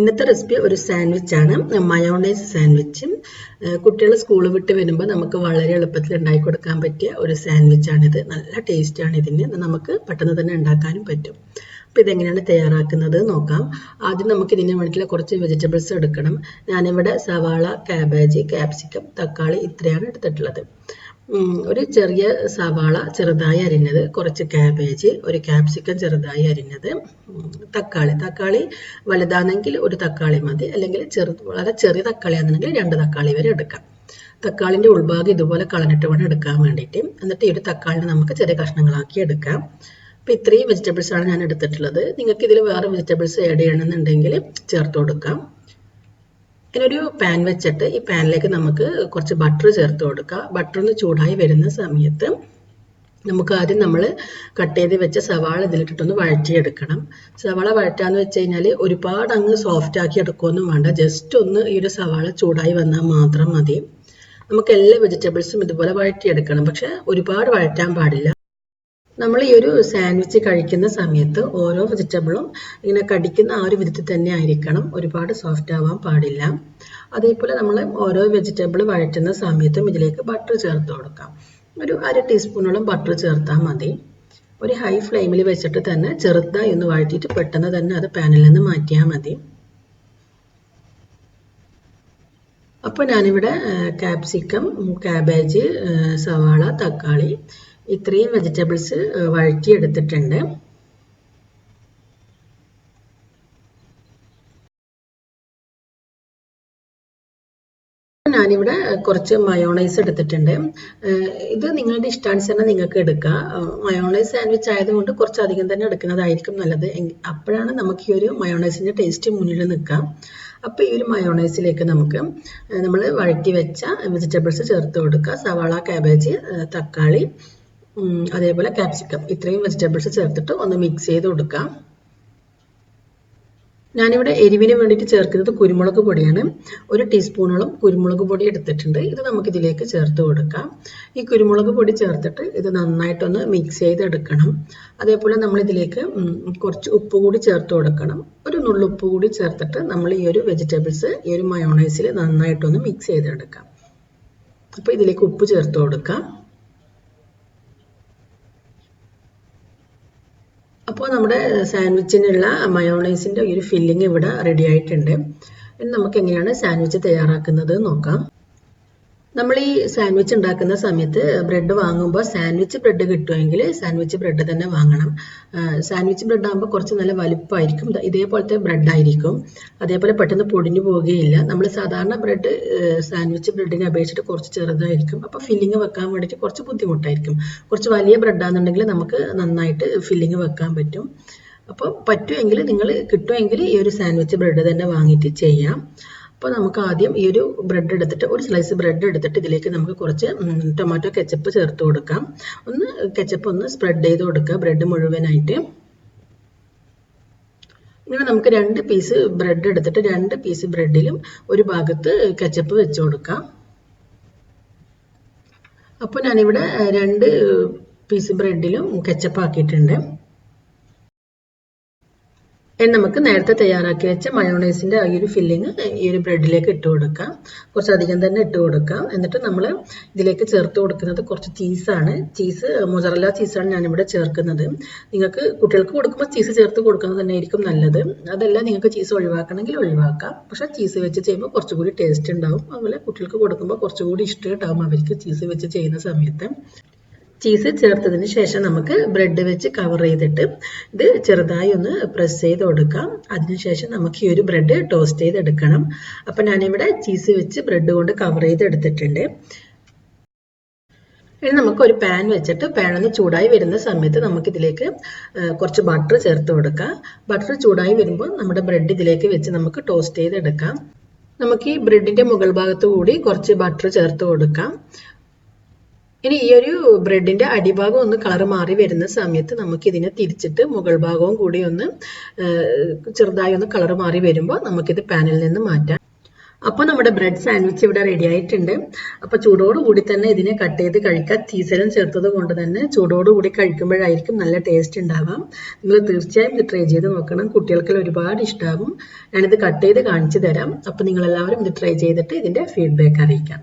ഇന്നത്തെ റെസിപ്പി ഒരു സാൻഡ്വിച്ച് ആണ്. മയോണൈസ് സാൻഡ്വിച്ചും. കുട്ടികൾ സ്കൂൾ വിട്ട് വരുമ്പോൾ നമുക്ക് വളരെ എളുപ്പത്തിൽ ഉണ്ടാക്കി കൊടുക്കാൻ പറ്റിയ ഒരു സാൻഡ്വിച്ച് ആണിത്. നല്ല ടേസ്റ്റ് ആണ് ഇതിന്. നമുക്ക് പെട്ടെന്ന് തന്നെ ഉണ്ടാക്കാനും പറ്റും. അപ്പോൾ ഇതെങ്ങനെയാണ് തയ്യാറാക്കുന്നത് നോക്കാം. ആദ്യം നമുക്ക് ഇതിന് വേണ്ടിയിട്ടുള്ള കുറച്ച് വെജിറ്റബിൾസ് എടുക്കണം. ഞാനിവിടെ സവാള, കാബേജ്, ക്യാപ്സിക്കം, തക്കാളി ഇത്രയാണ് എടുത്തിട്ടുള്ളത്. ഒരു ചെറിയ സവാള ചെറുതായി അരിഞ്ഞത്, കുറച്ച് കാബേജ്, ഒരു ക്യാപ്സിക്കം ചെറുതായി അരിഞ്ഞത്, തക്കാളി വലുതാണെങ്കിൽ ഒരു തക്കാളി മതി, അല്ലെങ്കിൽ വളരെ ചെറിയ തക്കാളി ആണെന്നുണ്ടെങ്കിൽ 2 തക്കാളി വരെ എടുക്കാം. തക്കാളിൻ്റെ ഉൾഭാഗം ഇതുപോലെ കളഞ്ഞിട്ട് വേണം എടുക്കാൻ വേണ്ടിയിട്ട്. എന്നിട്ട് ഈ ഒരു തക്കാളിനെ നമുക്ക് ചെറിയ കഷ്ണങ്ങളാക്കി എടുക്കാം. അപ്പോൾ ഇത്രയും വെജിറ്റബിൾസ് ആണ് ഞാൻ എടുത്തിട്ടുള്ളത്. നിങ്ങൾക്ക് ഇതിൽ വേറെ വെജിറ്റബിൾസ് ആഡ് ചെയ്യണമെന്നുണ്ടെങ്കിൽ ചേർത്ത് കൊടുക്കാം. ഇങ്ങനൊരു പാൻ വെച്ചിട്ട് ഈ പാനിലേക്ക് നമുക്ക് കുറച്ച് ബട്ടർ ചേർത്ത് കൊടുക്കുക. ബട്ടർ ഒന്ന് ചൂടായി വരുന്ന സമയത്ത് നമുക്ക് ആദ്യം നമ്മൾ കട്ട് ചെയ്ത് വെച്ച സവാള ഇതിലിട്ടിട്ടൊന്ന് വഴറ്റിയെടുക്കണം. സവാള വഴറ്റാന്ന് വെച്ച് കഴിഞ്ഞാൽ ഒരുപാട് അങ്ങ് സോഫ്റ്റ് ആക്കി എടുക്കുകയൊന്നും വേണ്ട. ജസ്റ്റ് ഒന്ന് ഈ ഒരു സവാള ചൂടായി വന്നാൽ മാത്രം മതി. നമുക്ക് എല്ലാ വെജിറ്റബിൾസും ഇതുപോലെ വഴറ്റിയെടുക്കണം. പക്ഷെ ഒരുപാട് വഴറ്റാൻ പാടില്ല. നമ്മൾ ഈ ഒരു സാൻഡ്വിച്ച് കഴിക്കുന്ന സമയത്ത് ഓരോ വെജിറ്റബിളും ഇങ്ങനെ കടിക്കുന്ന ആ ഒരു വിധത്തിൽ തന്നെ ആയിരിക്കണം. ഒരുപാട് സോഫ്റ്റ് ആവാൻ പാടില്ല. അതേപോലെ നമ്മൾ ഓരോ വെജിറ്റബിൾ വഴറ്റുന്ന സമയത്തും ഇതിലേക്ക് ബട്ടർ ചേർത്ത് കൊടുക്കാം. ഒരു 1/2 ടീസ്പൂണോളം ബട്ടർ ചേർത്താൽ മതി. ഒരു ഹൈ ഫ്ലെയിമിൽ വെച്ചിട്ട് തന്നെ ചെറുതായി ഒന്ന് വഴറ്റിയിട്ട് പെട്ടെന്ന് തന്നെ അത് പാനിൽ നിന്ന് മാറ്റിയാൽ മതി. അപ്പോൾ ഞാനിവിടെ ക്യാപ്സിക്കം, കാബേജ്, സവാള, തക്കാളി ഇത്രയും വെജിറ്റബിൾസ് വഴറ്റിയെടുത്തിട്ടുണ്ട്. ഞാനിവിടെ കുറച്ച് മയോണൈസ് എടുത്തിട്ടുണ്ട്. ഇത് നിങ്ങളുടെ ഇഷ്ടാനുസരണം നിങ്ങൾക്ക് എടുക്കാം. മയോണൈസ് സാൻഡ്വിച്ച് ആയതുകൊണ്ട് കുറച്ചധികം തന്നെ എടുക്കുന്നതായിരിക്കും നല്ലത്. അപ്പോഴാണ് നമുക്ക് ഈ ഒരു മയോണൈസിൻ്റെ ടേസ്റ്റ് മുന്നിൽ നിൽക്കാം. അപ്പോൾ ഈ ഒരു മയോണൈസിലേക്ക് നമുക്ക് നമ്മൾ വഴറ്റി വെച്ച വെജിറ്റബിൾസ് ചേർത്ത് കൊടുക്കുക. സവാള, കാബേജ്, തക്കാളി, അതേപോലെ ക്യാപ്സിക്കം ഇത്രയും വെജിറ്റബിൾസ് ചേർത്തിട്ട് ഒന്ന് മിക്സ് ചെയ്ത് കൊടുക്കാം. ഞാനിവിടെ എരിവിന് വേണ്ടിയിട്ട് ചേർക്കുന്നത് കുരുമുളക് പൊടിയാണ്. 1 ടീസ്പൂണോളം കുരുമുളക് പൊടി എടുത്തിട്ടുണ്ട്. ഇത് നമുക്കിതിലേക്ക് ചേർത്ത് കൊടുക്കാം. ഈ കുരുമുളക് പൊടി ചേർത്തിട്ട് ഇത് നന്നായിട്ടൊന്ന് മിക്സ് ചെയ്തെടുക്കണം. അതേപോലെ നമ്മളിതിലേക്ക് കുറച്ച് ഉപ്പ് കൂടി ചേർത്ത് കൊടുക്കണം. ഒരു നുള്ളുപ്പ് കൂടി ചേർത്തിട്ട് നമ്മൾ ഈ ഒരു വെജിറ്റബിൾസ് ഈ ഒരു മയോണൈസിൽ നന്നായിട്ടൊന്ന് മിക്സ് ചെയ്തെടുക്കാം. അപ്പോൾ ഇതിലേക്ക് ഉപ്പ് ചേർത്ത് കൊടുക്കാം. അപ്പോൾ നമ്മുടെ സാൻഡ്വിച്ചിനുള്ള മയോണൈസിൻ്റെ ഒരു ഫില്ലിംഗ് ഇവിടെ റെഡി ആയിട്ടുണ്ട്. ഇനി നമുക്ക് എങ്ങനെയാണ് സാൻഡ്വിച്ച് തയ്യാറാക്കുന്നത് നോക്കാം. നമ്മൾ ഈ സാൻഡ്വിച്ച് ഉണ്ടാക്കുന്ന സമയത്ത് ബ്രെഡ് വാങ്ങുമ്പോൾ സാൻഡ്വിച്ച് ബ്രെഡ് കിട്ടുമെങ്കിൽ സാൻഡ്വിച്ച് ബ്രെഡ് തന്നെ വാങ്ങണം. സാൻഡ്വിച്ച് ബ്രെഡ് ആകുമ്പോൾ കുറച്ച് നല്ല വലുപ്പമായിരിക്കും. ഇതേപോലത്തെ ബ്രെഡ് ആയിരിക്കും. അതേപോലെ പെട്ടെന്ന് പൊടിഞ്ഞു പോവുകയില്ല. നമ്മൾ സാധാരണ ബ്രെഡ് സാൻഡ്വിച്ച് ബ്രെഡിനെ അപേക്ഷിച്ചിട്ട് കുറച്ച് ചെറുതായിരിക്കും. അപ്പോൾ ഫില്ലിങ് വെക്കാൻ വേണ്ടിയിട്ട് കുറച്ച് ബുദ്ധിമുട്ടായിരിക്കും. കുറച്ച് വലിയ ബ്രെഡാണെന്നുണ്ടെങ്കിൽ നമുക്ക് നന്നായിട്ട് ഫില്ലിങ് വെക്കാൻ പറ്റും. അപ്പോൾ പറ്റുമെങ്കിൽ നിങ്ങൾ കിട്ടുമെങ്കിൽ ഈ ഒരു സാൻഡ്വിച്ച് ബ്രെഡ് തന്നെ വാങ്ങിയിട്ട് ചെയ്യാം. അപ്പോൾ നമുക്ക് ആദ്യം ഈ ഒരു ബ്രെഡ് എടുത്തിട്ട് ഒരു സ്ലൈസ് ബ്രെഡ് എടുത്തിട്ട് ഇതിലേക്ക് നമുക്ക് കുറച്ച് ടൊമാറ്റോ കെച്ചപ്പ് ചേർത്ത് കൊടുക്കാം. കെച്ചപ്പ് ഒന്ന് സ്പ്രെഡ് ചെയ്ത് കൊടുക്കുക ബ്രെഡ് മുഴുവനായിട്ട്. ഇങ്ങനെ നമുക്ക് 2 പീസ് ബ്രെഡ് എടുത്തിട്ട് 2 പീസ് ബ്രെഡിലും ഒരു ഭാഗത്ത് കെച്ചപ്പ് വെച്ച് കൊടുക്കാം. അപ്പോൾ ഞാനിവിടെ 2 പീസ് ബ്രെഡിലും കെച്ചപ്പ് ആക്കിയിട്ടുണ്ട്. നമുക്ക് നേരത്തെ തയ്യാറാക്കി വെച്ച മയോണൈസിൻ്റെ ഈ ഒരു ഫില്ലിങ് ഈ ഒരു ബ്രെഡിലേക്ക് ഇട്ട് കൊടുക്കാം. കുറച്ചധികം തന്നെ ഇട്ട് കൊടുക്കാം. എന്നിട്ട് നമ്മൾ ഇതിലേക്ക് ചേർത്ത് കൊടുക്കുന്നത് കുറച്ച് ചീസാണ്. മോസറല്ല ചീസാണ് ഞാനിവിടെ ചേർക്കുന്നത്. നിങ്ങൾക്ക് കുട്ടികൾക്ക് കൊടുക്കുമ്പോൾ ചീസ് ചേർത്ത് കൊടുക്കുന്നത് തന്നെ ആയിരിക്കും നല്ലത്. അതല്ല നിങ്ങൾക്ക് ചീസ് ഒഴിവാക്കണമെങ്കിൽ ഒഴിവാക്കാം. പക്ഷേ ചീസ് വെച്ച് ചെയ്യുമ്പോൾ കുറച്ചുകൂടി ടേസ്റ്റ് ഉണ്ടാവും. അതുപോലെ കുട്ടികൾക്ക് കൊടുക്കുമ്പോൾ കുറച്ചുകൂടി ഇഷ്ടം ഉണ്ടാവും അവർക്ക് ചീസ് വെച്ച് ചെയ്യുന്ന സമയത്ത്. ചീസ് ചേർത്തതിന് ശേഷം നമുക്ക് ബ്രെഡ് വെച്ച് കവർ ചെയ്തിട്ട് ഇത് ചെറുതായി ഒന്ന് പ്രസ് ചെയ്ത് കൊടുക്കാം. അതിനുശേഷം നമുക്ക് ഈ ഒരു ബ്രെഡ് ടോസ്റ്റ് ചെയ്തെടുക്കണം. അപ്പം ഞാനിവിടെ ചീസ് വെച്ച് ബ്രെഡ് കൊണ്ട് കവർ ചെയ്തെടുത്തിട്ടുണ്ട്. ഇനി നമുക്ക് ഒരു പാൻ വെച്ചിട്ട് പാൻ ഒന്ന് ചൂടായി വരുന്ന സമയത്ത് നമുക്കിതിലേക്ക് കുറച്ച് ബട്ടർ ചേർത്ത് കൊടുക്കാം. ബട്ടർ ചൂടായി വരുമ്പോൾ നമ്മുടെ ബ്രെഡ് ഇതിലേക്ക് വെച്ച് നമുക്ക് ടോസ്റ്റ് ചെയ്തെടുക്കാം. നമുക്ക് ഈ ബ്രെഡിൻ്റെ മുകൾ ഭാഗത്ത് കൂടി കുറച്ച് ബട്ടർ ചേർത്ത് കൊടുക്കാം. ഇനി ഈ ഒരു ബ്രെഡിൻ്റെ അടിഭാഗം ഒന്ന് കളർ മാറി വരുന്ന സമയത്ത് നമുക്കിതിനെ തിരിച്ചിട്ട് മുകൾ ഭാഗവും കൂടി ഒന്ന് ചെറുതായി ഒന്ന് കളർ മാറി വരുമ്പോൾ നമുക്കിത് പാനിൽ നിന്ന് മാറ്റാം. അപ്പോൾ നമ്മുടെ ബ്രെഡ് സാൻഡ്വിച്ച് ഇവിടെ റെഡി ആയിട്ടുണ്ട്. അപ്പോൾ ചൂടോടുകൂടി തന്നെ ഇതിനെ കട്ട് ചെയ്ത് കഴിക്കാം. ചീസെല്ലാം ചേർത്തത് കൊണ്ട് തന്നെ ചൂടോടുകൂടി കഴിക്കുമ്പോഴായിരിക്കും നല്ല ടേസ്റ്റ് ഉണ്ടാവാം. നിങ്ങൾ തീർച്ചയായും ഇത് ട്രൈ ചെയ്ത് നോക്കണം. കുട്ടികൾക്കെല്ലാം ഒരുപാട് ഇഷ്ടമാകും. ഞാനിത് കട്ട് ചെയ്ത് കാണിച്ചു തരാം. അപ്പോൾ നിങ്ങളെല്ലാവരും ഇത് ട്രൈ ചെയ്തിട്ട് ഇതിൻ്റെ ഫീഡ്ബാക്ക് അറിയിക്കാം.